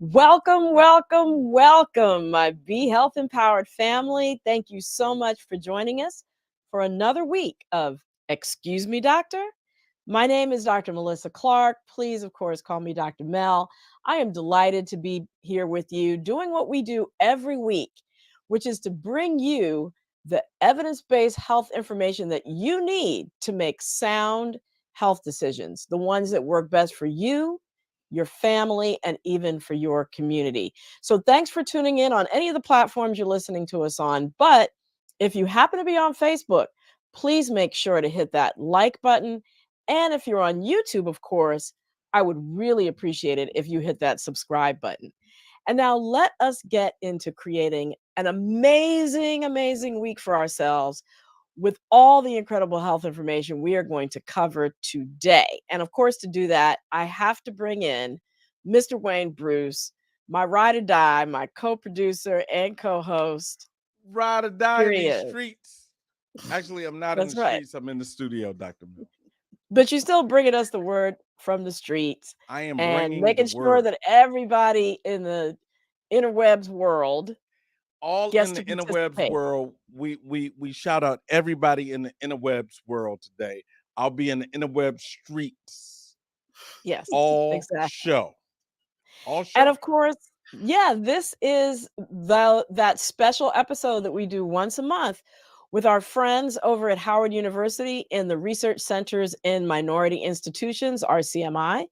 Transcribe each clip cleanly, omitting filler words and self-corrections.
Welcome, welcome, welcome, my Be Health Empowered family. Thank you so much for joining us for another week of Excuse Me, Doctor. My name is Dr. Melissa Clark. Please, of course, call me Dr. Mel. I am delighted to be here with you doing what we do every week, which is to bring you the evidence-based health information that you need to make sound health decisions, the ones that work best for you, your family, and even for your community. So thanks for tuning in on any of the platforms you're listening to us on. But if you happen to be on Facebook, please make sure to hit that like button. And if you're on YouTube, of course, I would really appreciate it if you hit that subscribe button. And now let us get into creating an amazing, amazing week for ourselves with all the incredible health information we are going to cover today. And of course, to do that, I have to bring in Mr. Wayne Bruce, my ride or die, my co-producer and co-host. Ride or die Here in he these is. streets. Actually, I'm not in That's the right. streets. I'm in the studio, Dr. Mel. But you're still bringing us the word from the streets I am and bringing making the sure word. that everybody in the interwebs world All gets in the to interwebs participate. world. We shout out everybody in the interwebs world today. I'll be in the interweb streets. Yes, All exactly. show. All show. And of course, yeah, this is that special episode that we do once a month with our friends over at Howard University in the Research Centers in Minority Institutions, RCMI,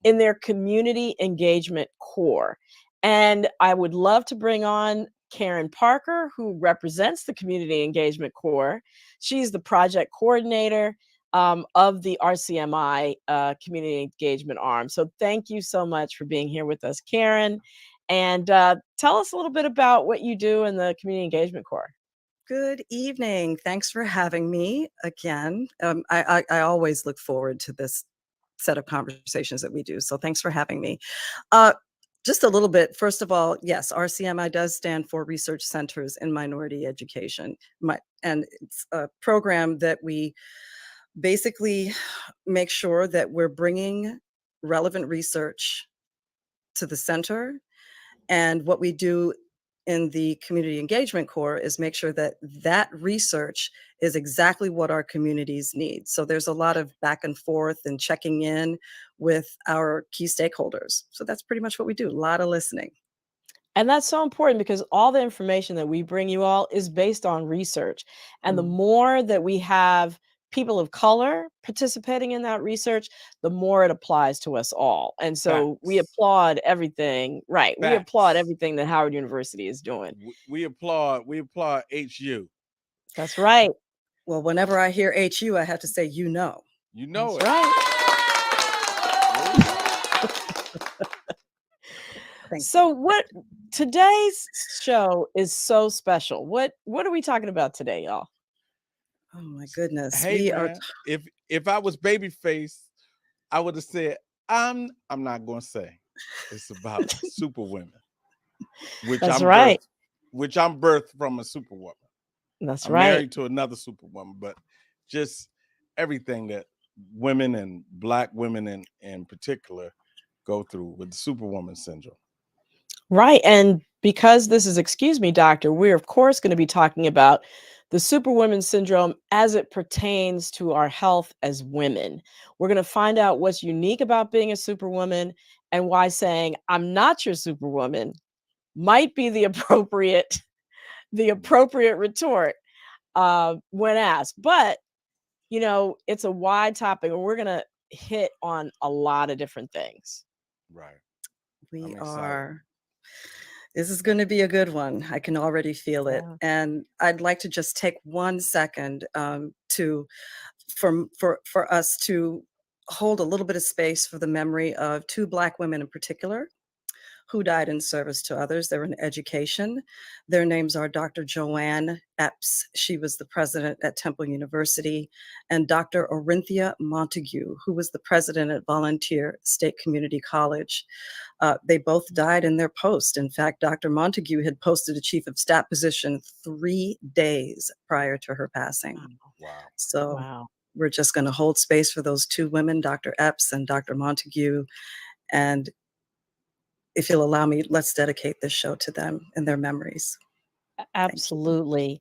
in their Community Engagement Core. And I would love to bring on Karen Parker, who represents the Community Engagement Core. She's the project coordinator of the RCMI Community Engagement Arm. So thank you so much for being here with us, Karen. And tell us a little bit about what you do in the Community Engagement Core. Good evening. Thanks for having me again. I always look forward to this set of conversations that we do. So thanks for having me. Just a little bit. First of all, yes, RCMI does stand for Research Centers in Minority Education. And it's a program that we basically make sure that we're bringing relevant research to the center. And what we do in the Community Engagement Core is make sure that that research is exactly what our communities need. So there's a lot of back and forth and checking in with our key stakeholders. So that's pretty much what we do, a lot of listening. And that's so important because all the information that we bring you all is based on research. And the more that we have people of color participating in that research, the more it applies to us all. And so we applaud everything, right? We applaud everything that Howard University is doing. We applaud HU. That's right. Well, whenever I hear HU, I have to say, you know. You know That's it. Right. So what today's show is so special. What are we talking about today, y'all? Oh my goodness. Hey man, if I was Babyface, I would have said, I'm not gonna say it's about Superwoman. Which That's right. Which I'm birthed from a Superwoman. That's I'm right. married to another Superwoman, but just everything that women and Black women in particular go through with the Superwoman syndrome. Right. And because this is Excuse Me, Doctor, we're of course going to be talking about the Superwoman syndrome as it pertains to our health as women. We're going to find out what's unique about being a Superwoman and why saying I'm not your Superwoman might be the appropriate retort when asked. But you know, it's a wide topic, and we're going to hit on a lot of different things. Right. We are. This is going to be a good one. I can already feel it. Yeah. And I'd like to just take 1 second for us to hold a little bit of space for the memory of 2 Black women in particular who died in service to others. They were in education. Their names are Dr. Joanne Epps. She was the president at Temple University, and Dr. Orinthia Montague, who was the president at Volunteer State Community College. They both died in their post. In fact, Dr. Montague had posted a chief of staff position 3 days prior to her passing. Wow. So Wow. we're just going to hold space for those two women, Dr. Epps and Dr. Montague. And if you'll allow me, let's dedicate this show to them and their memories. Absolutely.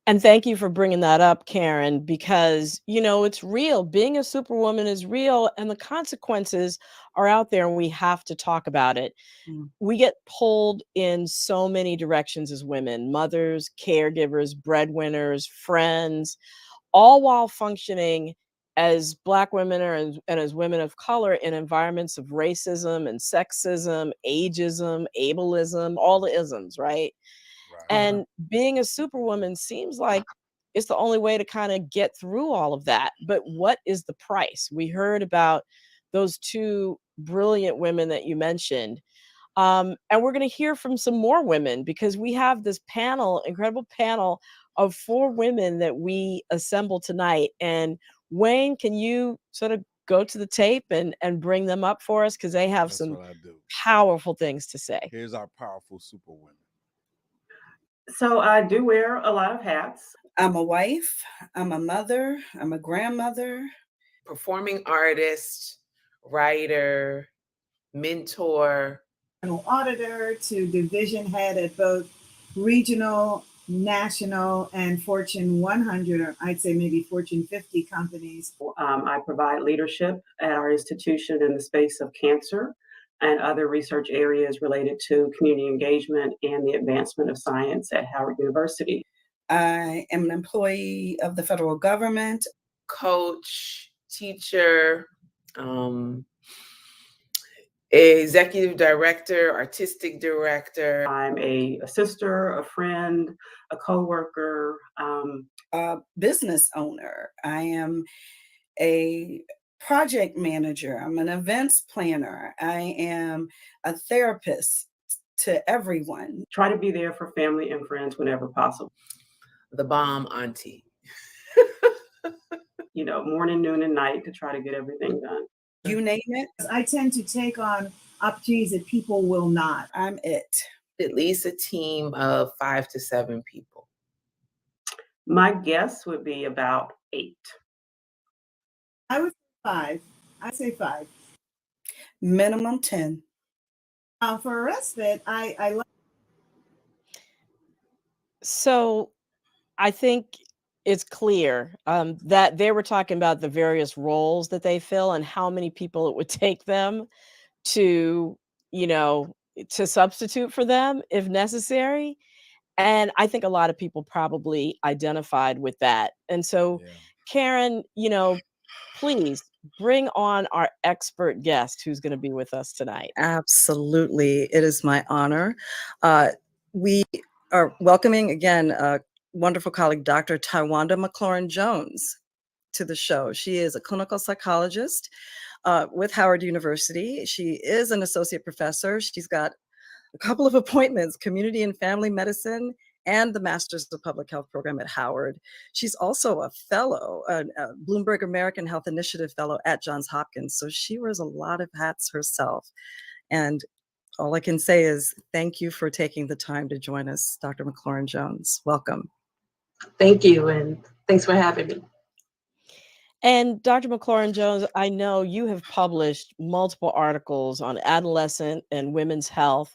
And thank you for bringing that up, Karen, because, it's real. Being a superwoman is real, and the consequences are out there, and we have to talk about it. We get pulled in so many directions as women: mothers, caregivers, breadwinners, friends, all while functioning as Black women and as women of color in environments of racism and sexism, ageism, ableism, all the isms, right? Right. And being a superwoman seems like it's the only way to kind of get through all of that. But what is the price? We heard about those two brilliant women that you mentioned. And we're going to hear from some more women, because we have this incredible panel of 4 women that we assembled tonight. And Wayne, can you sort of go to the tape and bring them up for us? Because they have That's some what I do. powerful things to say. Here's our powerful superwomen. So I do wear a lot of hats. I'm a wife, I'm a mother, I'm a grandmother, performing artist, writer, mentor, auditor to division head at both regional, national, and Fortune 100, or I'd say maybe Fortune 50 companies. I provide leadership at our institution in the space of cancer and other research areas related to community engagement and the advancement of science at Howard University. I am an employee of the federal government, coach, teacher, executive director, artistic director. I'm a sister, a friend, a coworker, a business owner. I am a project manager. I'm an events planner. I am a therapist to everyone. Try to be there for family and friends whenever possible. The bomb auntie. Morning, noon, and night to try to get everything done. You name it. I tend to take on opportunities that people will not. I'm it. At least a team of 5 to 7 people. My guess would be about 8. I would say 5. I'd say 5. Minimum 10. For respite, I like. So I think it's clear that they were talking about the various roles that they fill and how many people it would take them to, to substitute for them if necessary. And I think a lot of people probably identified with that. And so, Karen, please bring on our expert guest who's going to be with us tonight. Absolutely. It is my honor. We are welcoming again wonderful colleague, Dr. Tywanda McLaurin-Jones, to the show. She is a clinical psychologist with Howard University. She is an associate professor. She's got a couple of appointments, community and family medicine, and the Master's of Public Health program at Howard. She's also a fellow, a Bloomberg American Health Initiative fellow at Johns Hopkins. So she wears a lot of hats herself. And all I can say is thank you for taking the time to join us, Dr. McLaurin-Jones. Welcome. Thank you, and thanks for having me. And Dr. McClaren-Jones, I know you have published multiple articles on adolescent and women's health.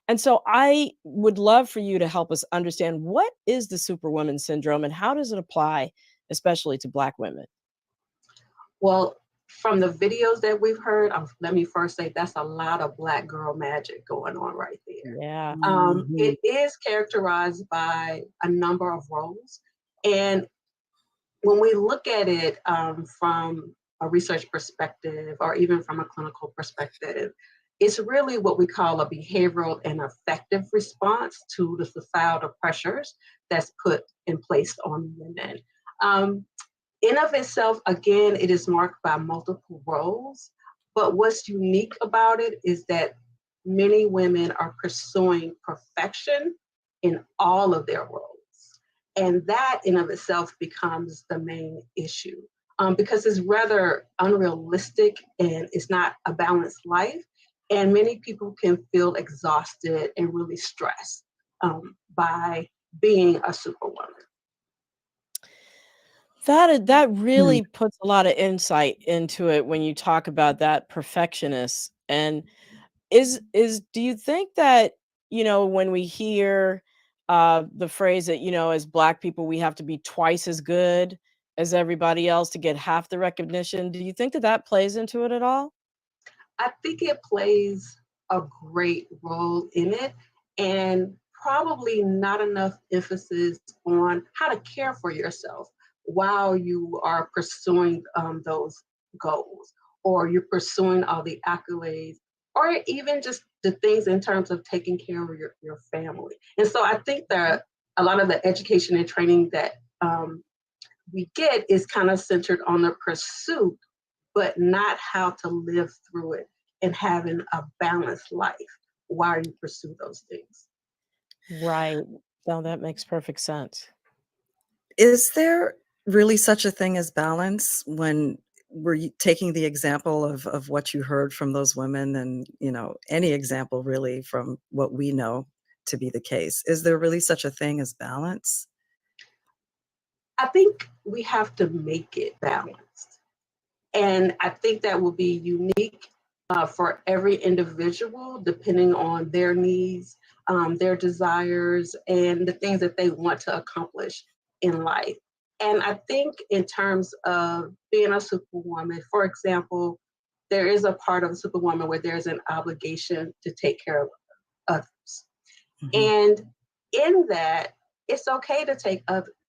And so I would love for you to help us understand, what is the Superwoman syndrome and how does it apply, especially to Black women? Well, from the videos that we've heard, let me first say that's a lot of Black girl magic going on right there. Yeah. It is characterized by a number of roles. And when we look at it from a research perspective or even from a clinical perspective, it's really what we call a behavioral and affective response to the societal pressures that's put in place on women. In of itself, again, it is marked by multiple roles, but what's unique about it is that many women are pursuing perfection in all of their roles. And that in of itself becomes the main issue, because it's rather unrealistic and it's not a balanced life. And many people can feel exhausted and really stressed by being a superwoman. That really puts a lot of insight into it when you talk about that perfectionist. And do you think that, when we hear the phrase that, as Black people, we have to be twice as good as everybody else to get half the recognition, do you think that that plays into it at all? I think it plays a great role in it, and probably not enough emphasis on how to care for yourself while you are pursuing those goals, or you're pursuing all the accolades, or even just the things in terms of taking care of your family. And so I think that a lot of the education and training that we get is kind of centered on the pursuit, but not how to live through it and having a balanced life while you pursue those things. Right. No, that makes perfect sense. Is there really such a thing as balance when we're taking the example of what you heard from those women and, any example really from what we know to be the case? Is there really such a thing as balance? I think we have to make it balanced. And I think that will be unique for every individual, depending on their needs, their desires, and the things that they want to accomplish in life. And I think in terms of being a superwoman, for example, there is a part of a superwoman where there's an obligation to take care of others. Mhm. And in that, it's okay to take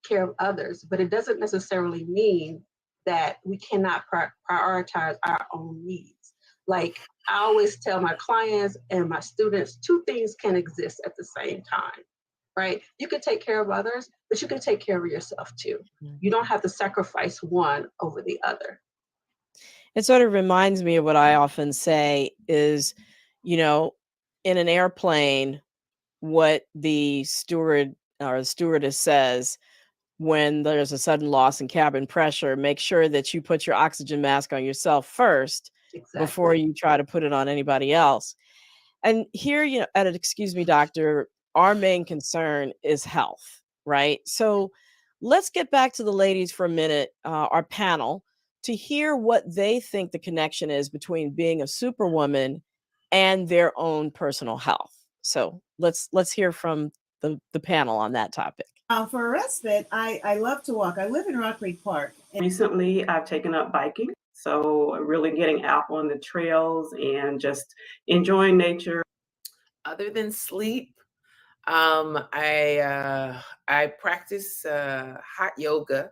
care of others, but it doesn't necessarily mean that we cannot prioritize our own needs. Like I always tell my clients and my students, two things can exist at the same time, right? You can take care of others, but you can take care of yourself too. You don't have to sacrifice one over the other. It sort of reminds me of what I often say is, in an airplane, what the steward or the stewardess says when there's a sudden loss in cabin pressure, make sure that you put your oxygen mask on yourself first before Exactly. you try to put it on anybody else. And here, at an Excuse Me Doctor, our main concern is health, right? So let's get back to the ladies for a minute, our panel, to hear what they think the connection is between being a superwoman and their own personal health. So let's hear from the panel on that topic. For respite, I love to walk. I live in Rock Creek Park. Recently, I've taken up biking, so really getting out on the trails and just enjoying nature. Other than sleep, I practice hot yoga.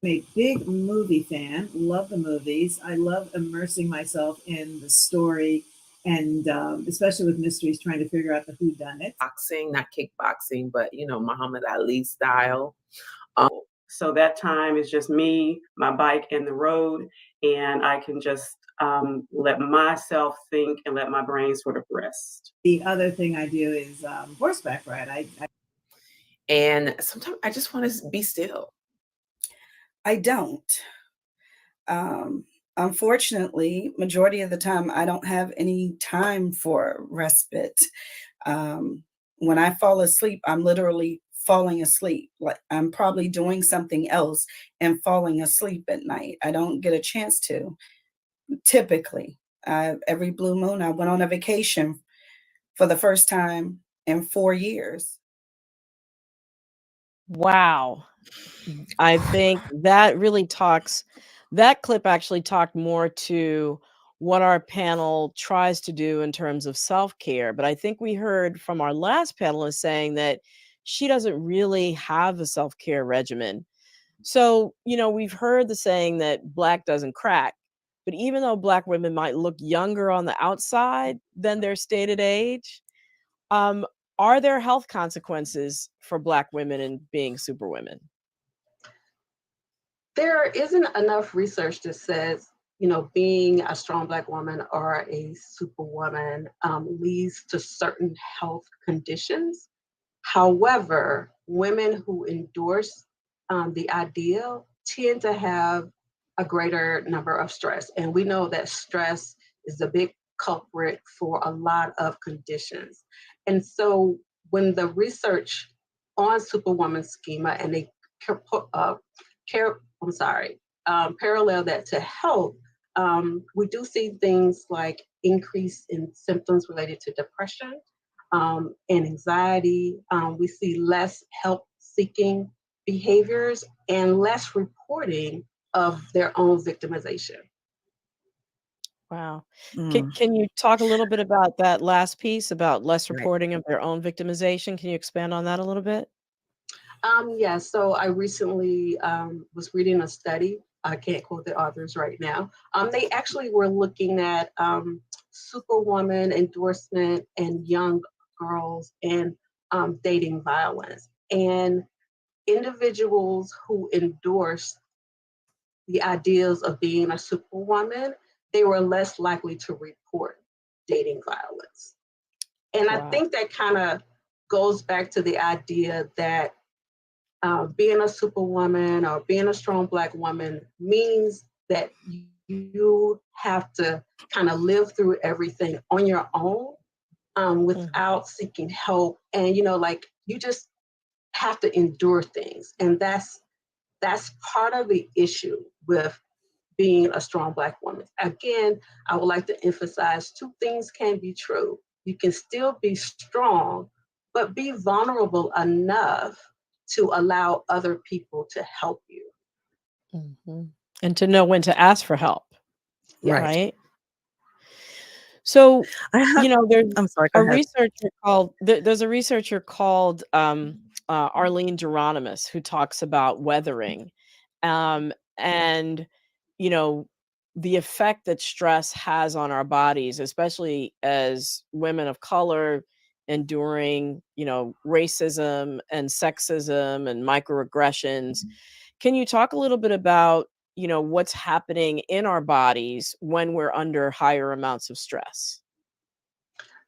I'm a big movie fan, love the movies. I love immersing myself in the story and especially with mysteries, trying to figure out the whodunit. Boxing, not kickboxing, but Muhammad Ali style. So that time is just me, my bike, and the road, and I can just let myself think and let my brain sort of rest. The other thing I do is horseback ride. And sometimes I just want to be still. I don't. Unfortunately, majority of the time, I don't have any time for respite. When I fall asleep, I'm literally falling asleep. Like I'm probably doing something else and falling asleep at night. I don't get a chance to. Typically, every blue moon, I went on a vacation for the first time in 4 years. Wow. I think that clip actually talked more to what our panel tries to do in terms of self-care. But I think we heard from our last panelist saying that she doesn't really have a self-care regimen. So, we've heard the saying that Black doesn't crack. But even though Black women might look younger on the outside than their stated age, um, are there health consequences for Black women in being superwomen? There isn't enough research that says, being a strong Black woman or a superwoman leads to certain health conditions. However, women who endorse the ideal tend to have a greater number of stress. And we know that stress is a big culprit for a lot of conditions. And so when the research on Superwoman schema and they parallel that to health, we do see things like increase in symptoms related to depression and anxiety. We see less help-seeking behaviors and less reporting of their own victimization. Wow. Mm, Can you talk a little bit about that last piece about less right. reporting of their own victimization? Can you expand on that a little bit? Yeah, so I recently was reading a study. I can't quote the authors right now. They actually were looking at Superwoman endorsement and young girls and dating violence. And individuals who endorse the ideals of being a superwoman, they were less likely to report dating violence. And I Wow. think that kind of goes back to the idea that being a superwoman or being a strong Black woman means that you have to kind of live through everything on your own without seeking help. And, like you just have to endure things. And that's part of the issue with being a strong Black woman. Again, I would like to emphasize two things can be true. You can still be strong, but be vulnerable enough to allow other people to help you. Mhm. And to know when to ask for help, Yeah. Right. right? So, I have, there's I'm sorry, go a ahead. researcher called there's a researcher called Arlene Geronimus who talks about weathering, and you know the effect that stress has on our bodies, especially as women of color enduring racism and sexism and microaggressions. Can you talk a little bit about what's happening in our bodies when we're under higher amounts of stress?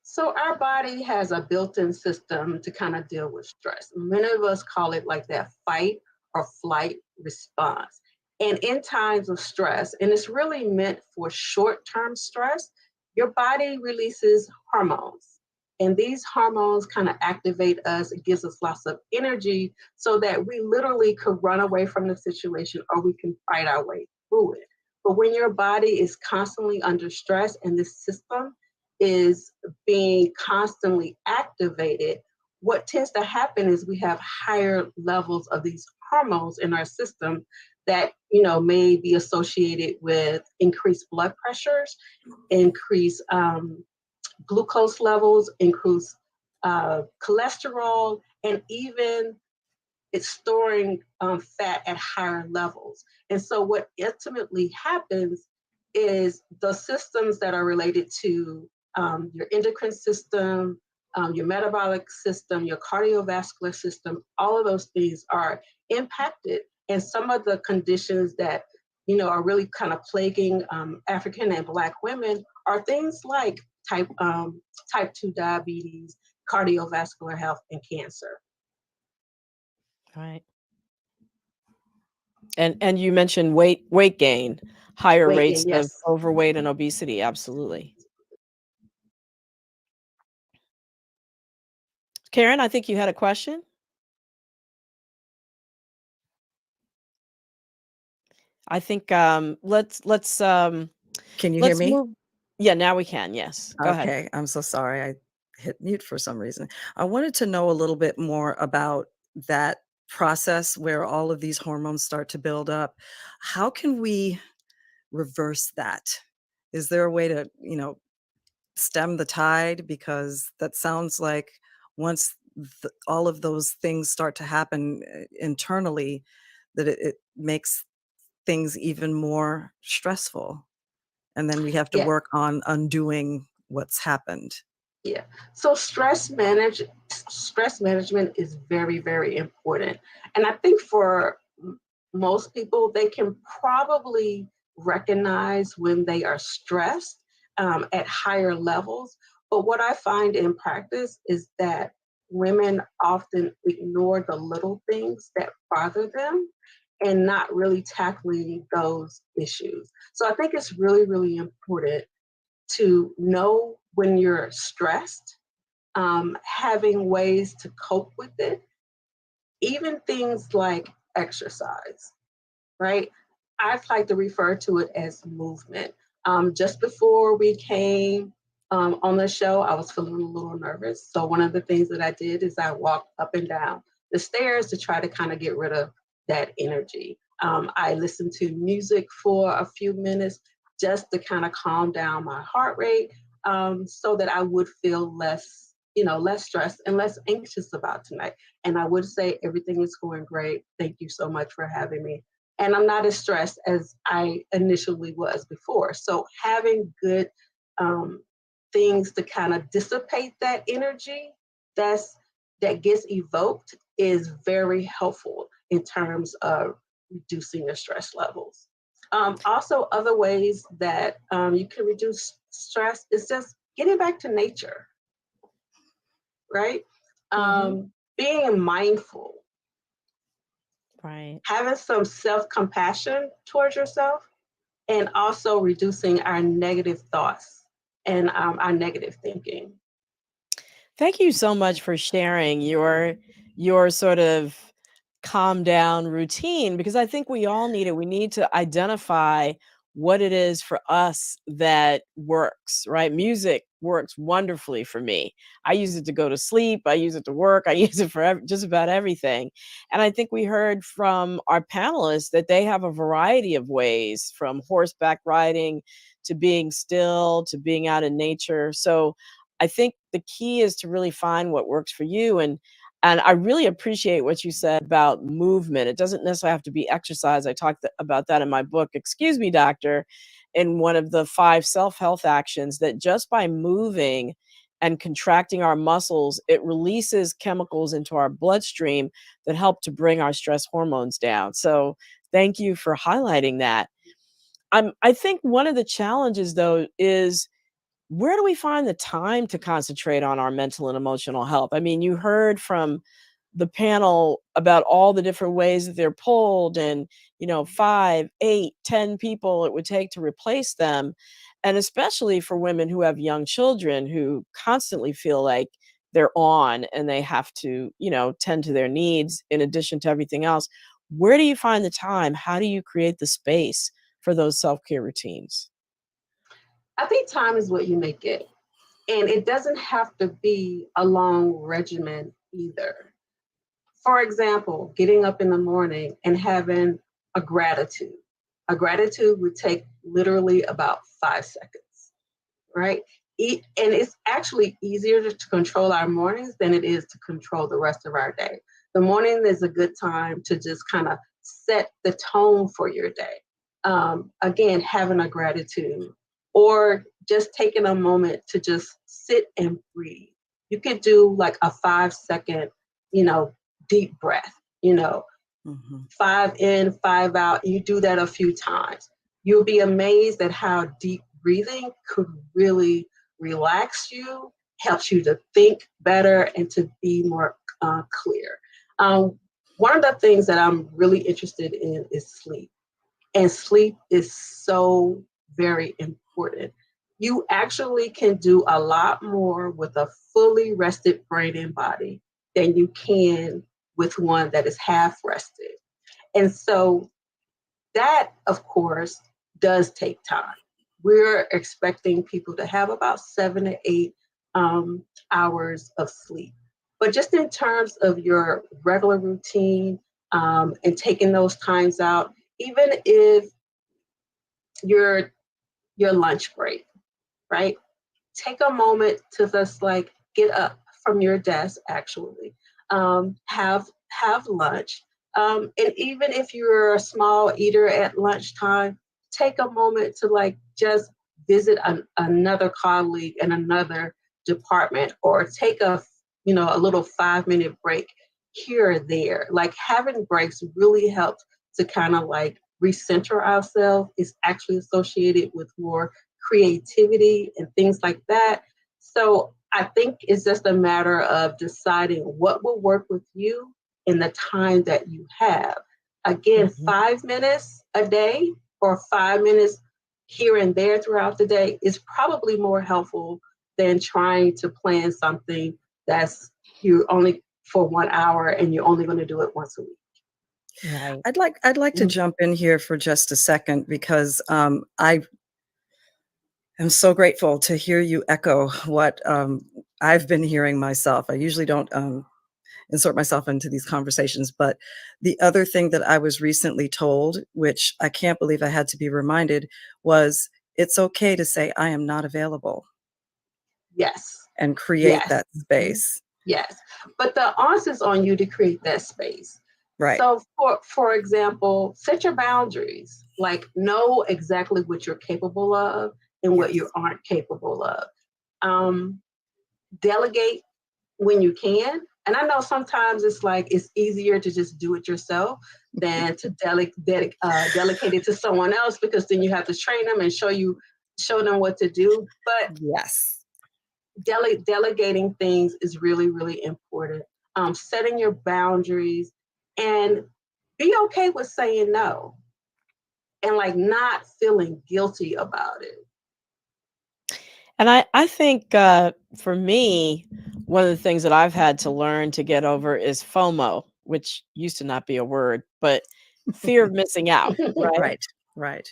So our body has a built-in system to kind of deal with stress. Many of us call it like that fight or flight response. And in times of stress, and it's really meant for short-term stress, your body releases hormones. And these hormones kind of activate us. It gives us lots of energy so that we literally could run away from the situation or we can fight our way through it. But when your body is constantly under stress and this system is being constantly activated, what tends to happen is we have higher levels of these hormones in our system that may be associated with increased blood pressures, increased glucose levels, increased cholesterol, and even it's storing fat at higher levels. And so what ultimately happens is the systems that are related to your endocrine system, your metabolic system, your cardiovascular system, all of those things are impacted. And some of the conditions that are really kind of plaguing African and Black women are things like type 2 diabetes, cardiovascular health, and cancer. Right. And you mentioned weight gain, higher Weight rates gain, of yes. overweight and obesity, absolutely. Karen, I think you had a question? I think, Can you hear let's me? move. Yeah, now we can, yes. Go ahead. Okay, I'm so sorry. I hit mute for some reason. I wanted to know a little bit more about that process where all of these hormones start to build up. How can we reverse that? Is there a way to, stem the tide? Because that sounds like once all of those things start to happen internally, that it makes things even more stressful. And then we have to Yeah. work on undoing what's happened. Yeah. So stress management is very, very important. And I think for most people, they can probably recognize when they are stressed at higher levels. But what I find in practice is that women often ignore the little things that bother them and not really tackling those issues. So I think it's really, really important to know when you're stressed, having ways to cope with it, even things like exercise, right? I like to refer to it as movement. Just before we came on the show, I was feeling a little nervous. So one of the things that I did is I walked up and down the stairs to try to kind of get rid of that energy. I listened to music for a few minutes just to kind of calm down my heart rate, so that I would feel less, less stressed and less anxious about tonight. And I would say everything is going great. Thank you so much for having me. And I'm not as stressed as I initially was before. So having good things to kind of dissipate that energy that gets evoked is very helpful in terms of reducing your stress levels. Also, other ways that you can reduce stress is just getting back to nature, right? Being mindful, Right. having some self-compassion towards yourself, and also reducing our negative thoughts and our negative thinking. Thank you so much for sharing your sort of calm down routine, because I think we all need it. We need to identify what it is for us that works, right? Music works wonderfully for me. I use it to go to sleep, I use it to work, I use it for just about everything. And I think we heard from our panelists that they have a variety of ways, from horseback riding to being still to being out in nature. So I think the key is to really find what works for you. And I really appreciate what you said about movement. It doesn't necessarily have to be exercise. I talked about that in my book, Excuse Me, Doctor, in one of the 5 self-health actions, that just by moving and contracting our muscles, it releases chemicals into our bloodstream that help to bring our stress hormones down. So thank you for highlighting that. I think one of the challenges, though, is where do we find the time to concentrate on our mental and emotional health? I mean, you heard from the panel about all the different ways that they're pulled, and 5, 8, 10 people it would take to replace them. And especially for women who have young children who constantly feel like they're on and they have to, tend to their needs in addition to everything else. Where do you find the time? How do you create the space for those self-care routines? I think time is what you make it. And it doesn't have to be a long regimen either. For example, getting up in the morning and having a gratitude. A gratitude would take literally about 5 seconds, right? And it's actually easier to control our mornings than it is to control the rest of our day. The morning is a good time to just kind of set the tone for your day. Again, having a gratitude, or just taking a moment to just sit and breathe. You could do like a 5-second, deep breath, Mm-hmm. 5 in, 5 out. You do that a few times. You'll be amazed at how deep breathing could really relax you, helps you to think better and to be more clear. One of the things that I'm really interested in is sleep. And sleep is so very important. You actually can do a lot more with a fully rested brain and body than you can with one that is half rested. And so that, of course, does take time. We're expecting people to have about 7 to 8 hours of sleep. But just in terms of your regular routine, and taking those times out, even if your lunch break, right? Take a moment to just like get up from your desk, actually, have lunch, and even if you're a small eater at lunchtime, take a moment to like just visit another colleague in another department, or take a little 5-minute break here or there. Like having breaks really helps to kind of like recenter ourselves is actually associated with more creativity and things like that. So I think it's just a matter of deciding what will work with you in the time that you have. Again, 5 minutes a day or 5 minutes here and there throughout the day is probably more helpful than trying to plan something that's you only for 1 hour and you're only going to do it once a week. Right. I'd like to jump in here for just a second because I am so grateful to hear you echo what I've been hearing myself. I usually don't insert myself into these conversations, but the other thing that I was recently told, which I can't believe I had to be reminded, was it's okay to say I am not available. Yes. And create Yes. that space. Yes. But the onus is on you to create that space. Right. So for example, set your boundaries. Like know exactly what you're capable of and what you aren't capable of. Delegate when you can. And I know sometimes it's like it's easier to just do it yourself than to delegate it to someone else, because then you have to train them and show them what to do. But yes, delegating things is really, really important. Setting your boundaries and be okay with saying no and like not feeling guilty about it. And I think for me, one of the things that I've had to learn to get over is FOMO, which used to not be a word, but fear of missing out, right? Right.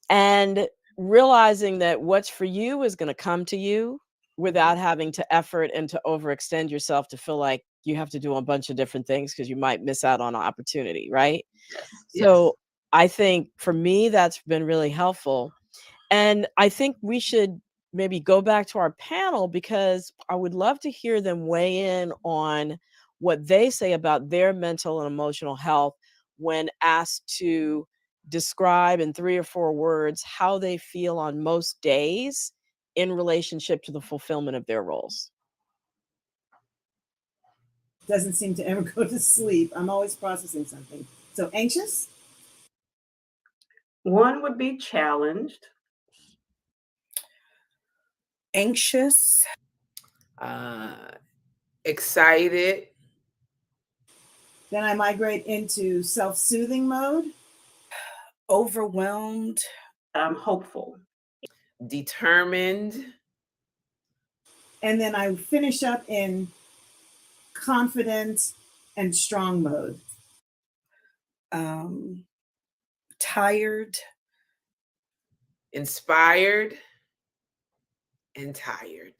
And realizing that what's for you is going to come to you without having to effort and to overextend yourself to feel like you have to do a bunch of different things because you might miss out on an opportunity, right? So I think for me, that's been really helpful. And I think we should maybe go back to our panel because I would love to hear them weigh in on what they say about their mental and emotional health when asked to describe in 3 or 4 words how they feel on most days in relationship to the fulfillment of their roles. Doesn't seem to ever go to sleep. I'm always processing something. So anxious? One would be challenged. Anxious. Excited. Then I migrate into self-soothing mode. Overwhelmed. Hopeful. Determined. And then I finish up in confident and strong mode. Tired. Inspired. And tired.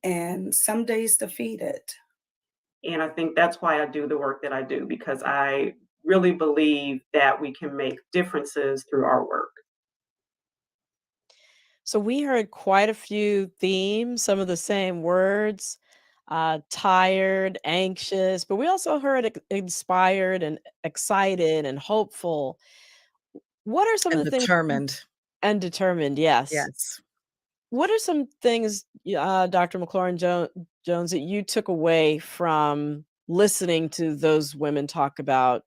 And some days defeated. And I think that's why I do the work that I do, because I really believe that we can make differences through our work. So we heard quite a few themes, some of the same words, tired, anxious, but we also heard inspired and excited and hopeful. What are some of And the things determined. and determined, yes. Yes. What are some things, Dr. Jones, that you took away from listening to those women talk about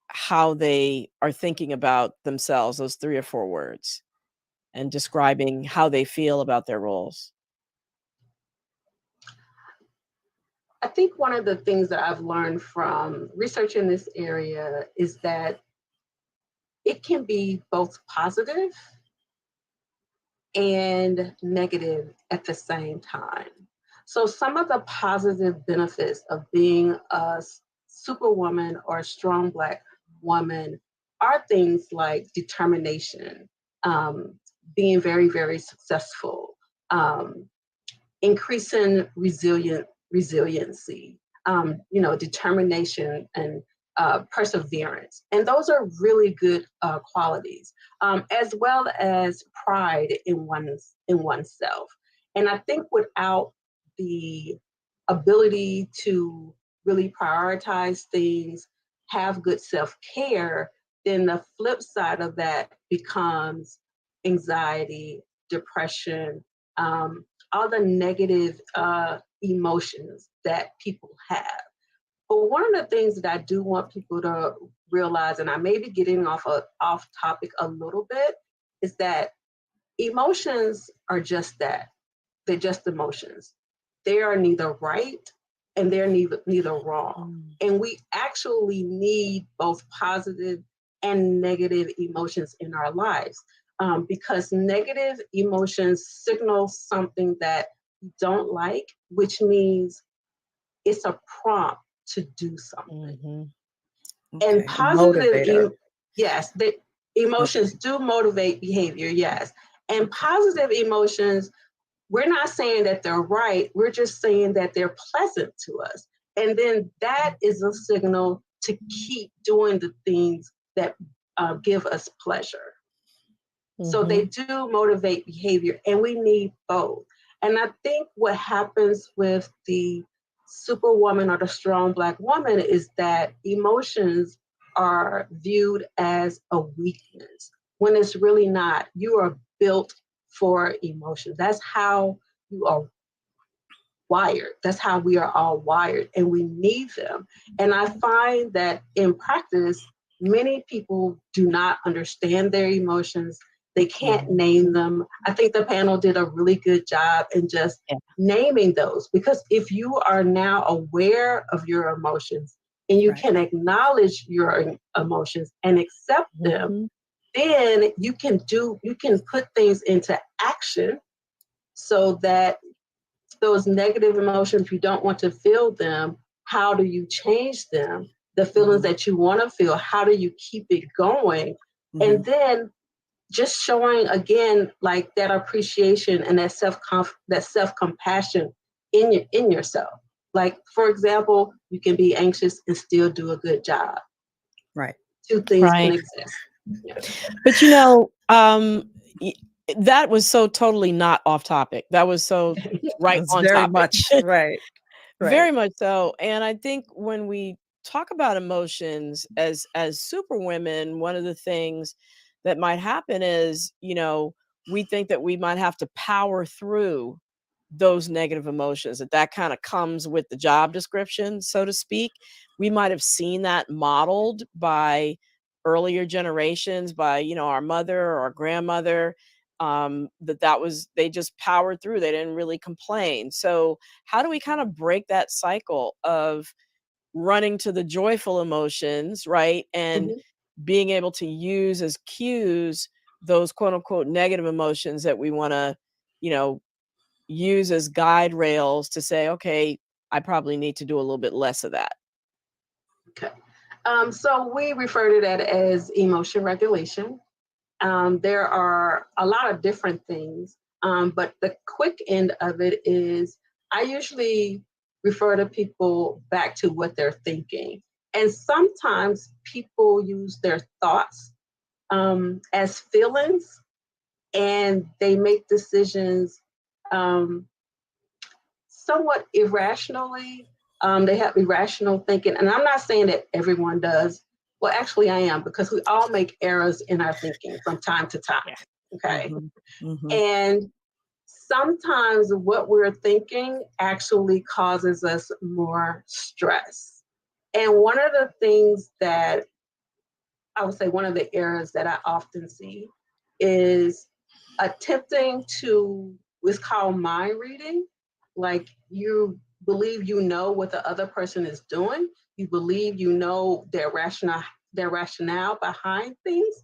how they are thinking about themselves, those 3 or 4 words, and describing how they feel about their roles? I think one of the things that I've learned from research in this area is that it can be both positive and negative at the same time. So some of the positive benefits of being a superwoman or a strong Black woman are things like determination, being very, very successful, increasing resiliency, determination and perseverance. And those are really good qualities, as well as pride in oneself. And I think without the ability to really prioritize things, have good self-care, then the flip side of that becomes anxiety, depression, all the negative emotions that people have. But one of the things that I do want people to realize, and I may be getting off topic a little bit, is that emotions are just that. They're just emotions. They are neither right and they're neither wrong. And we actually need both positive and negative emotions in our lives, because negative emotions signal something that you don't like, which means it's a prompt to do something. And positive, yes, the emotions do motivate behavior, yes. And positive emotions, we're not saying that they're right, we're just saying that they're pleasant to us. And then that is a signal to keep doing the things that give us pleasure. So they do motivate behavior, and we need both. And I think what happens with the Superwoman or the strong Black woman is that emotions are viewed as a weakness when it's really not. You are built for emotions. That's how you are wired. That's how we are all wired, and we need them. And I find that in practice, many people do not understand their emotions. They can't name them. I think the panel did a really good job in just naming those, because if you are now aware of your emotions and you can acknowledge your emotions and accept them, then you can put things into action so that those negative emotions, if you don't want to feel them, how do you change them? The feelings that you want to feel, how do you keep it going? And then just showing again, like that appreciation and that self-compassion in yourself. Like, for example, you can be anxious and still do a good job. Right. Two things can exist. Yeah. But that was so totally not off topic. That was so right on very topic. much right. Very much so. And I think when we talk about emotions as superwomen, one of the things that might happen is, we think that we might have to power through those negative emotions, that kind of comes with the job description, so to speak. We might have seen that modeled by earlier generations, by, our mother or our grandmother, they just powered through. They didn't really complain. So how do we kind of break that cycle of running to the joyful emotions, right? And being able to use as cues those quote unquote negative emotions that we want to, use as guide rails to say, okay, I probably need to do a little bit less of that. Okay. So we refer to that as emotion regulation. There are a lot of different things, but the quick end of it is I usually refer to people back to what they're thinking. And sometimes people use their thoughts as feelings, and they make decisions somewhat irrationally. They have irrational thinking. And I'm not saying that everyone does. Well, actually, I am, because we all make errors in our thinking from time to time. Okay. And sometimes what we're thinking actually causes us more stress. And one of the things that I would say, one of the errors that I often see is attempting to, what's called mind reading. Like, you believe you know what the other person is doing. You believe you know their rationale behind things.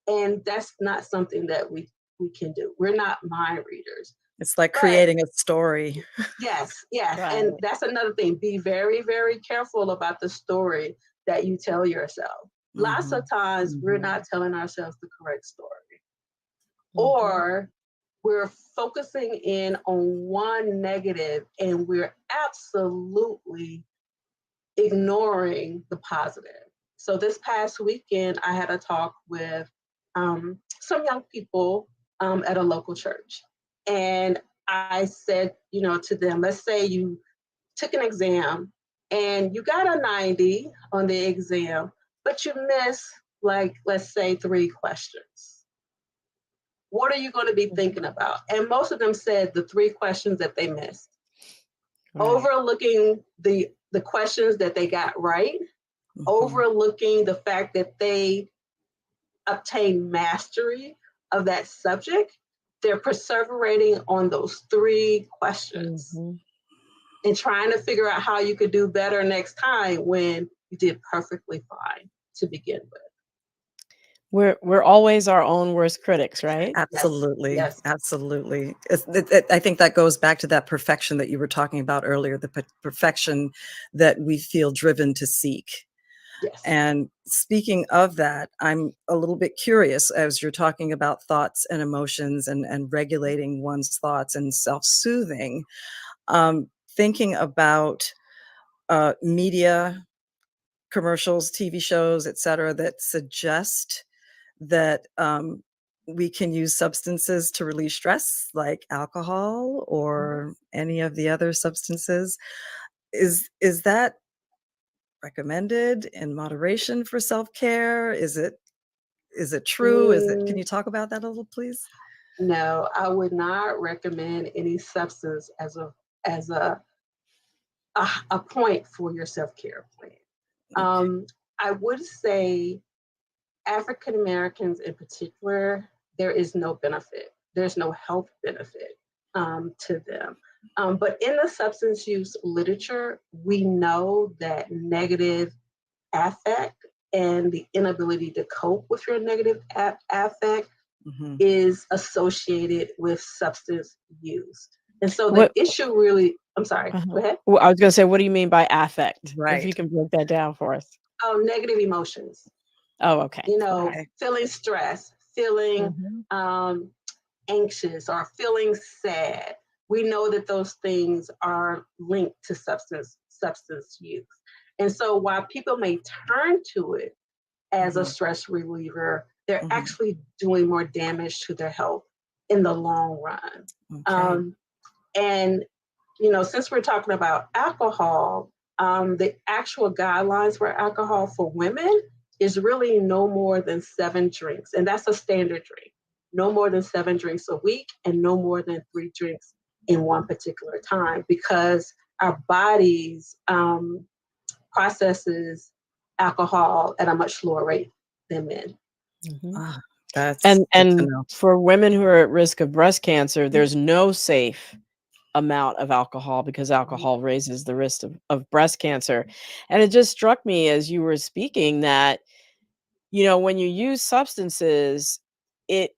And that's not something that we can do. We're not mind readers. It's like creating a story. Yes, yes. Right. And that's another thing. Be very, very careful about the story that you tell yourself. Lots of times we're not telling ourselves the correct story. Or we're focusing in on one negative and we're absolutely ignoring the positive. So this past weekend, I had a talk with some young people at a local church. And I said, to them, let's say you took an exam and you got a 90 on the exam, but you missed, like, let's say 3 questions. What are you going to be thinking about? And most of them said the 3 questions that they missed. Overlooking the questions that they got right, overlooking the fact that they obtain mastery of that subject. They're perseverating on those 3 questions and trying to figure out how you could do better next time when you did perfectly fine to begin with. We're always our own worst critics, right? Absolutely. Yes. Absolutely. I think that goes back to that perfection that you were talking about earlier, the perfection that we feel driven to seek. Yes. And speaking of that, I'm a little bit curious as you're talking about thoughts and emotions and regulating one's thoughts and self-soothing, thinking about media, commercials, TV shows, et cetera, that suggest that we can use substances to relieve stress, like alcohol or any of the other substances. Is that recommended in moderation for self-care? Is it true? Can you talk about that a little, please? No, I would not recommend any substance as a point for your self-care plan. I would say African Americans in particular, there is no benefit. There's no health benefit to them. But in the substance use literature, we know that negative affect and the inability to cope with your negative affect is associated with substance use. And so the issue really, I'm sorry, go ahead. Well, I was going to say, what do you mean by affect? Right. If you can break that down for us. Oh, negative emotions. Oh, okay. You know, feeling stress, feeling anxious, or feeling sad. We know that those things are linked to substance use. And so while people may turn to it as a stress reliever, they're actually doing more damage to their health in the long run. And, you know, since we're talking about alcohol, the actual guidelines for alcohol for women is really no more than 7 drinks. And that's a standard drink. No more than 7 drinks a week and no more than 3 drinks in one particular time, because our bodies processes alcohol at a much lower rate than men. That's and for women who are at risk of breast cancer, there's no safe amount of alcohol because alcohol raises the risk of breast cancer. And it just struck me as you were speaking that, you know, when you use substances, it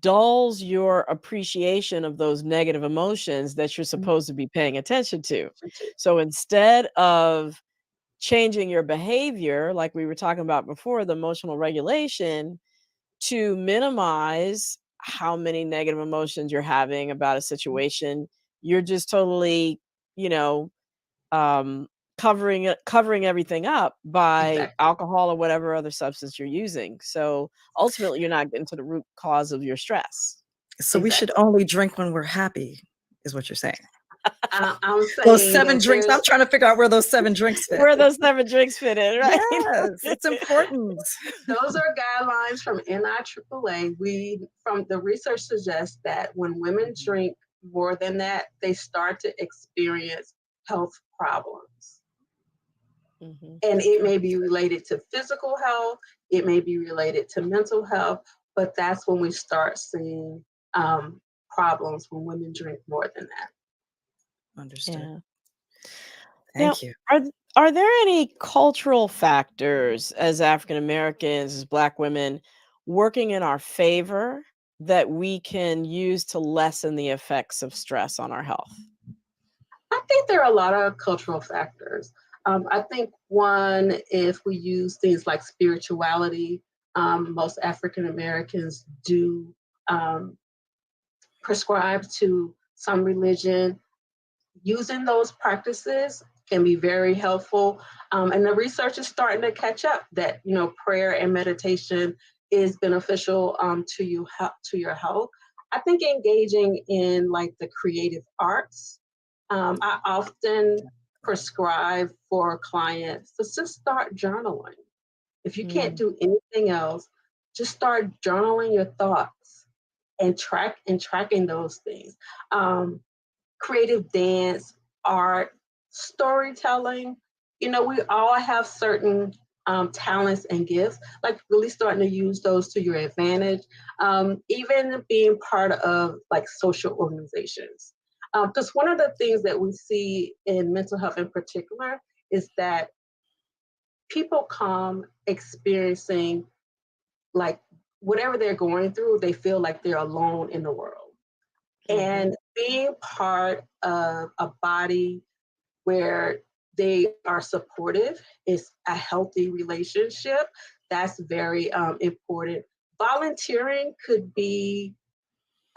dulls your appreciation of those negative emotions that you're supposed to be paying attention to. So instead of changing your behavior, like we were talking about before, the emotional regulation, to minimize how many negative emotions you're having about a situation, you're just totally, you know, covering everything up by alcohol or whatever other substance you're using. So ultimately, you're not getting to the root cause of your stress. So we should only drink when we're happy, is what you're saying. I'm saying those 7 drinks. I'm trying to figure out where those 7 drinks fit. Where those 7 drinks fit in, right? Yes, it's important. Those are guidelines from NIAAA. From the research suggests that when women drink more than that, they start to experience health problems. And it may be related to physical health, it may be related to mental health, but that's when we start seeing problems when women drink more than that. Understood. Yeah. Thank you. Are there any cultural factors as African Americans, as Black women, working in our favor that we can use to lessen the effects of stress on our health? I think there are a lot of cultural factors. I think one, if we use things like spirituality, most African Americans do prescribe to some religion. Using those practices can be very helpful. And the research is starting to catch up that, you know, prayer and meditation is beneficial to your health. I think engaging in like the creative arts, I often prescribe for clients to just start journaling. If you can't do anything else, just start journaling your thoughts and tracking those things. Creative dance, art, storytelling, we all have certain talents and gifts, like really starting to use those to your advantage, even being part of like social organizations. Because one of the things that we see in mental health in particular is that people come experiencing like whatever they're going through, they feel like they're alone in the world. And being part of a body where they are supportive is a healthy relationship. That's very important. Volunteering could be,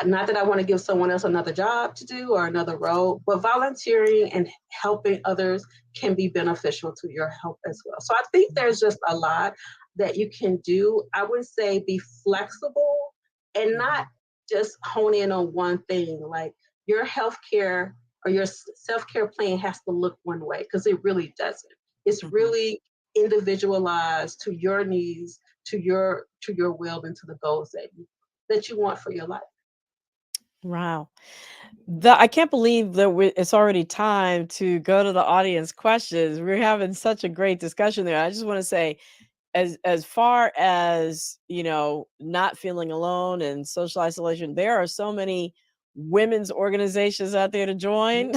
not that I want to give someone else another job to do or another role, but volunteering and helping others can be beneficial to your health as well. So I think there's just a lot that you can do. I would say be flexible and not just hone in on one thing. Like your healthcare or your self-care plan has to look one way, because it really doesn't. It's really individualized to your needs, to your will, and to the goals that you want for your life. Wow. I can't believe that it's already time to go to the audience questions. We're having such a great discussion there. I just want to say, as far as not feeling alone and social isolation, there are so many women's organizations out there to join,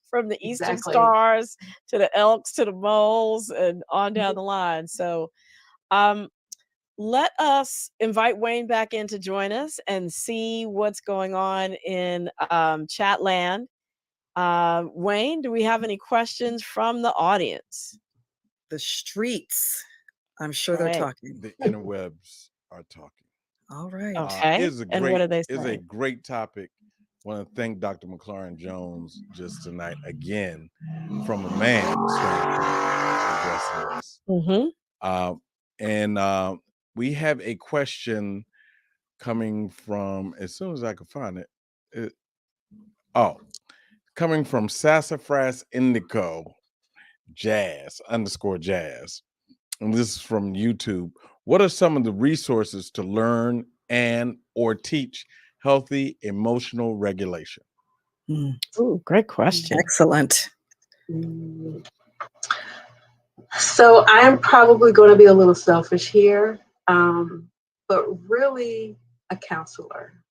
from the Eastern Exactly. Stars to the Elks to the Moles and on down the line. So let us invite Wayne back in to join us and see what's going on in chat land. Wayne, do we have any questions from the audience? The streets. I'm sure they're Right. talking. The interwebs are talking. All right. Okay. Is a And what great are they is a saying? great topic. Want to thank Dr. McClaren Jones just tonight again from a man's standpoint addressing this. And we have a question coming from, as soon as I can find it, coming from Sassafras Indigo Jazz _Jazz. And this is from YouTube. What are some of the resources to learn and or teach healthy emotional regulation? Ooh, great question. Excellent. So I'm probably going to be a little selfish here, but really a counselor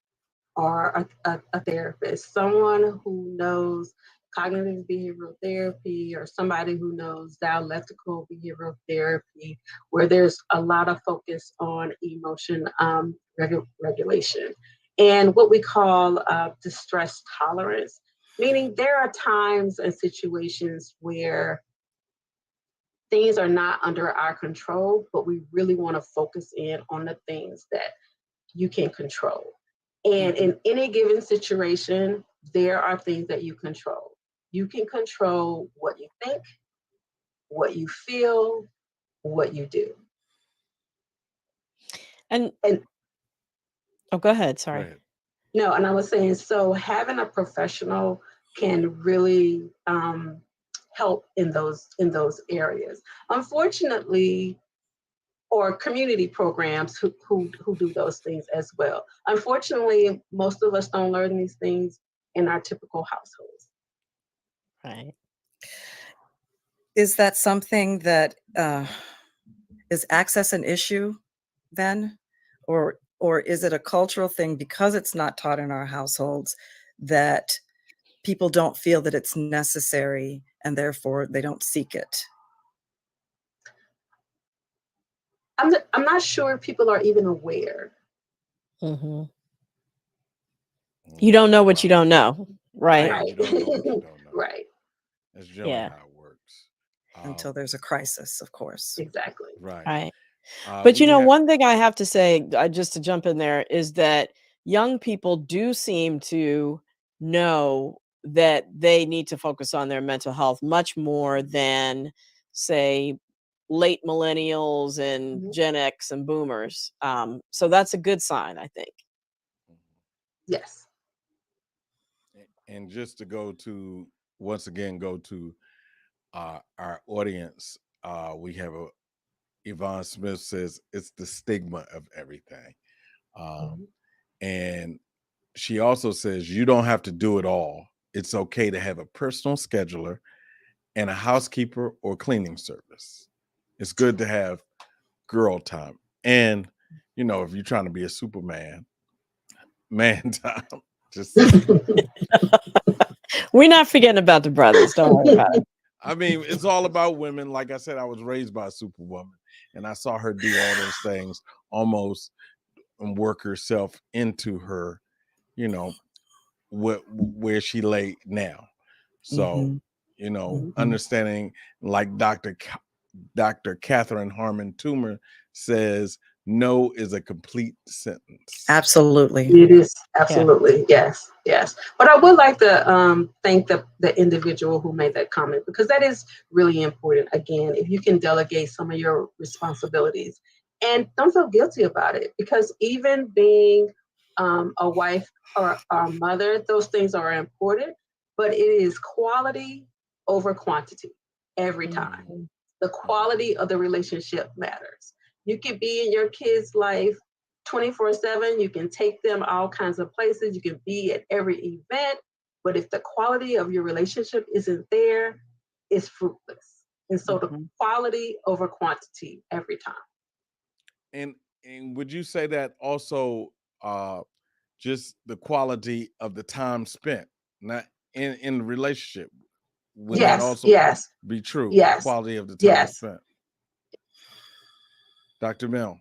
or a therapist, someone who knows cognitive behavioral therapy, or somebody who knows dialectical behavioral therapy, where there's a lot of focus on emotion regulation and what we call distress tolerance, meaning there are times and situations where things are not under our control, but we really want to focus in on the things that you can control. And in any given situation, there are things that you control. You can control what you think, what you feel, what you do. And oh, go ahead. Sorry. Go ahead. No, and I was saying, so having a professional can really help in those areas. Unfortunately, or community programs who do those things as well. Unfortunately, most of us don't learn these things in our typical households. Right. Is that something that is access an issue then? Or is it a cultural thing because it's not taught in our households that people don't feel that it's necessary and therefore they don't seek it? I'm not sure if people are even aware. You don't know what you don't know, right? Right. You don't know what you don't know. Right. That's generally how it works. Until there's a crisis, of course. Exactly. Right. But one thing I have to say, just to jump in there, is that young people do seem to know that they need to focus on their mental health much more than, say, late millennials and Gen X and boomers. So that's a good sign, I think. Yes. And just to once again go to our audience, we have Yvonne Smith says it's the stigma of everything. And she also says you don't have to do it all. It's okay to have a personal scheduler and a housekeeper or cleaning service. It's good to have girl time. And, you know, if you're trying to be a Superman, man time. Just saying. We're not forgetting about the brothers. Don't worry about it. I mean, it's all about women. Like I said, I was raised by a Superwoman, and I saw her do all those things almost and work herself into her, you know, where she lay now. So, you know, understanding, like Dr. Catherine Harmon Toomer says, no is a complete sentence. Absolutely. It is absolutely, yes, yes. But I would like to thank the individual who made that comment, because that is really important. Again, if you can delegate some of your responsibilities and don't feel guilty about it, because even being a wife or a mother, those things are important, but it is quality over quantity every time. The quality of the relationship matters. You can be in your kids' life 24/7. You can take them all kinds of places. You can be at every event. But if the quality of your relationship isn't there, it's fruitless. And so the quality over quantity every time. And would you say that also just the quality of the time spent, not in the relationship? Would that also be true? Yes. Quality of the time spent. Dr. Mel.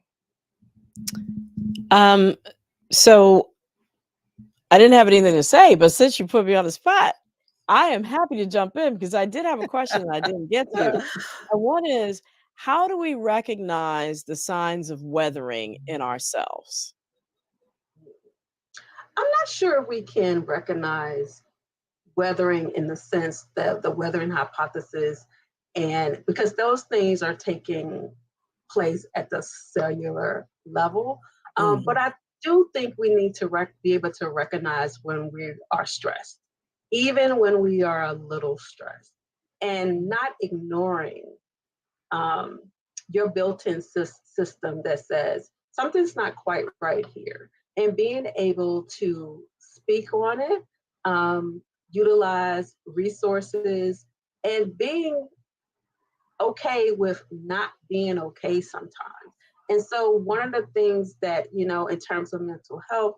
So I didn't have anything to say, but since you put me on the spot, I am happy to jump in because I did have a question that I didn't get to. And one is, how do we recognize the signs of weathering in ourselves? I'm not sure we can recognize weathering in the sense that the weathering hypothesis, and because those things are taking place at the cellular level. But I do think we need to be able to recognize when we are stressed, even when we are a little stressed, and not ignoring your built-in system that says something's not quite right here, and being able to speak on it, utilize resources, and being okay with not being okay sometimes. And so one of the things that, you know, in terms of mental health,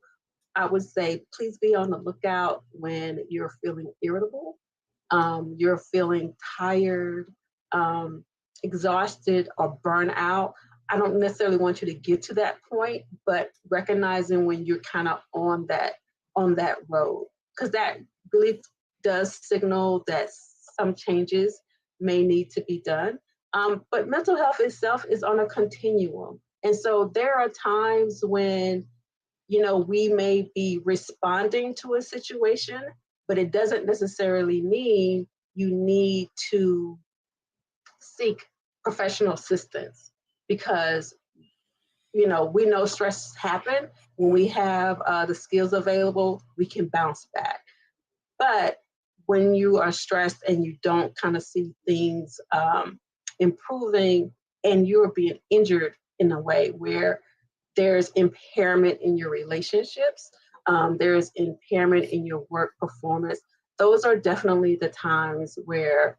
I would say, please be on the lookout when you're feeling irritable, you're feeling tired, exhausted, or burnt out. I don't necessarily want you to get to that point, but recognizing when you're kind of on that road, because that really does signal that some changes may need to be done. But mental health itself is on a continuum. And so there are times when, you know, we may be responding to a situation, but it doesn't necessarily mean you need to seek professional assistance, because, you know, we know stress happen. When we have the skills available, we can bounce back. But when you are stressed and you don't kind of see things improving, and you're being injured in a way where there's impairment in your relationships, there's impairment in your work performance, those are definitely the times where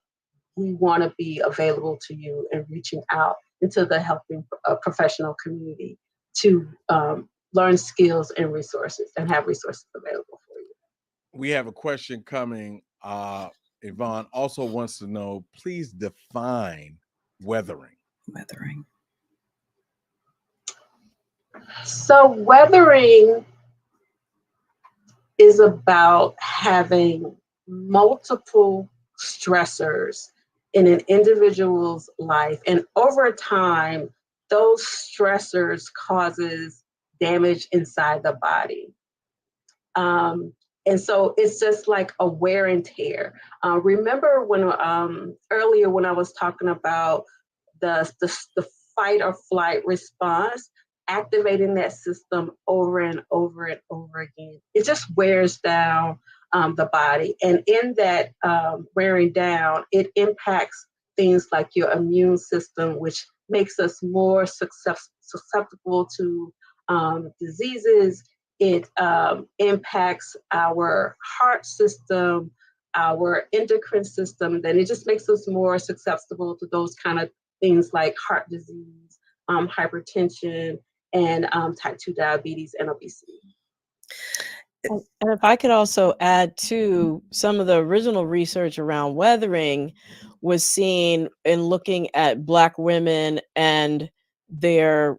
we want to be available to you and reaching out into the helping professional community to learn skills and resources and have resources available for you. We have a question coming. Yvonne also wants to know, please define weathering. Weathering. So weathering is about having multiple stressors in an individual's life, and over time those stressors causes damage inside the body, and so it's just like a wear and tear. Remember when earlier when I was talking about the fight or flight response, activating that system over and over and over again, it just wears down the body. And in that wearing down, it impacts things like your immune system, which makes us more susceptible to diseases. It impacts our heart system, our endocrine system, then it just makes us more susceptible to those kind of things like heart disease, hypertension, and type 2 diabetes and obesity. And if I could also add to some of the original research around weathering was seen in looking at Black women and their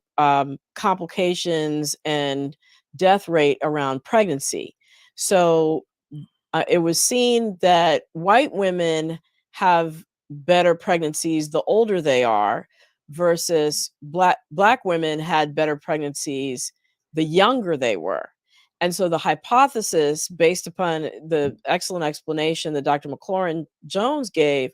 complications and death rate around pregnancy. So it was seen that white women have better pregnancies the older they are, versus black women had better pregnancies the younger they were. And so the hypothesis, based upon the excellent explanation that Dr. McClaren Jones gave,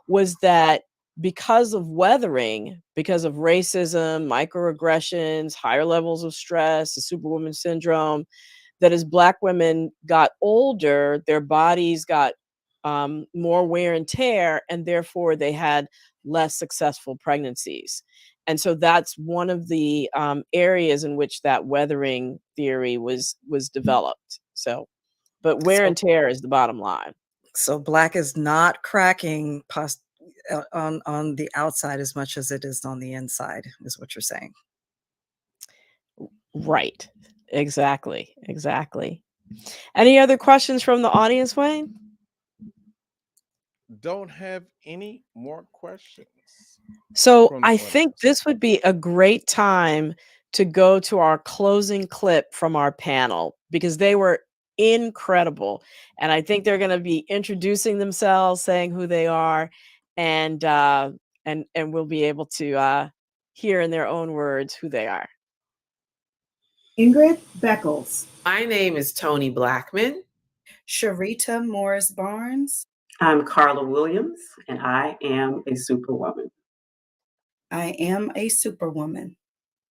was that because of weathering, because of racism, microaggressions, higher levels of stress, the Superwoman syndrome, that as Black women got older, their bodies got more wear and tear, and therefore they had less successful pregnancies. And so that's one of the areas in which that weathering theory was developed. So, but wear and tear is the bottom line. So Black is not cracking on the outside as much as it is on the inside, is what you're saying. Right. Exactly. Any other questions from the audience, Wayne? Don't have any more questions. So I think this would be a great time to go to our closing clip from our panel, because they were incredible. And I think they're going to be introducing themselves, saying who they are, and we'll be able to hear in their own words who they are. Ingrid Beckles. My name is Tony Blackman. Sharita Morris Barnes. I'm Carla Williams, and I am a superwoman. I am a superwoman.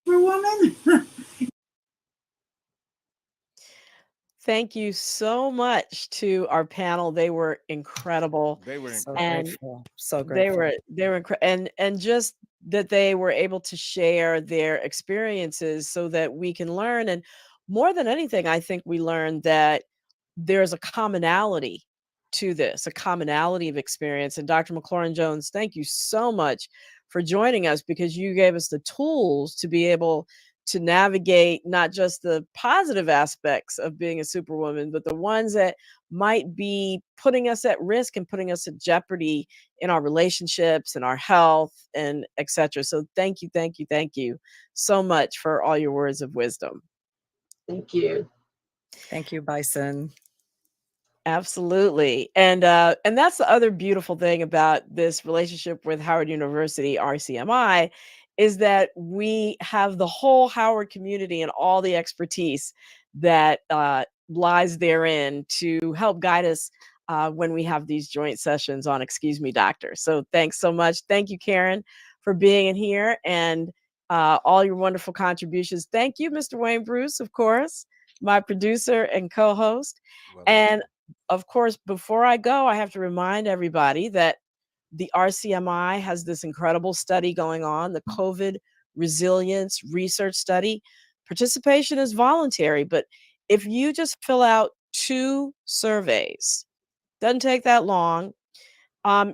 Superwoman? Thank you so much to our panel. They were incredible. They were So incredible. grateful. So grateful. They were and just that they were able to share their experiences so that we can learn. And more than anything, I think we learned that there's a commonality to this, a commonality of experience. And Dr. McClaren Jones, thank you so much for joining us, because you gave us the tools to be able to navigate not just the positive aspects of being a superwoman, but the ones that might be putting us at risk and putting us at jeopardy in our relationships and our health and etc. So thank you so much for all your words of wisdom. Thank you. Thank you, Bison. Absolutely. And that's the other beautiful thing about this relationship with Howard University RCMI, is that we have the whole Howard community and all the expertise that lies therein to help guide us when we have these joint sessions on Excuse Me Doctor. So thanks so much. Thank you, Karen, for being in here, and all your wonderful contributions. Thank you, Mr. Wayne Bruce, of course, my producer and co-host. And of course, before I go, I have to remind everybody that the RCMI has this incredible study going on, the COVID Resilience Research Study. Participation is voluntary, but if you just fill out 2 surveys, doesn't take that long,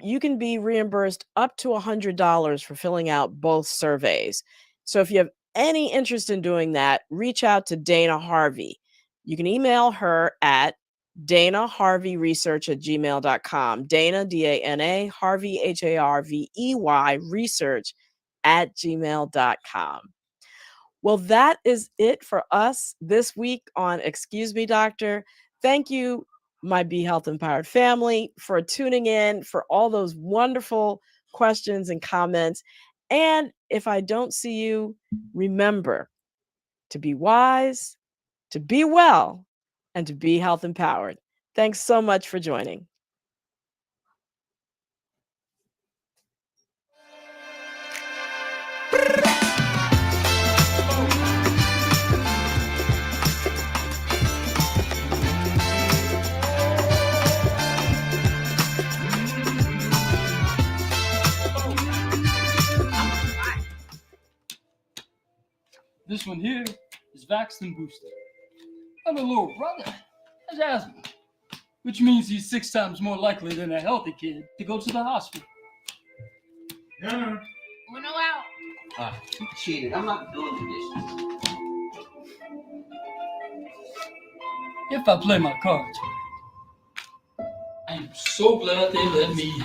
you can be reimbursed up to $100 for filling out both surveys. So if you have any interest in doing that, reach out to Dana Harvey. You can email her at DanaHarveyResearch@gmail.com. Dana, D-A-N-A, Harvey, H-A-R-V-E-Y, research@gmail.com. Well, that is it for us this week on Excuse Me Doctor. Thank you, my Be Health Empowered family, for tuning in, for all those wonderful questions and comments. And if I don't see you, remember to be wise, to be well, and to be health empowered. Thanks so much for joining. This one here is vaccine boosted. I have a little brother has asthma. which means he's 6 times more likely than a healthy kid to go to the hospital. Dinner. Uno out. You cheated. I'm not doing the dishes. If I play my cards right. I am so glad they let me in.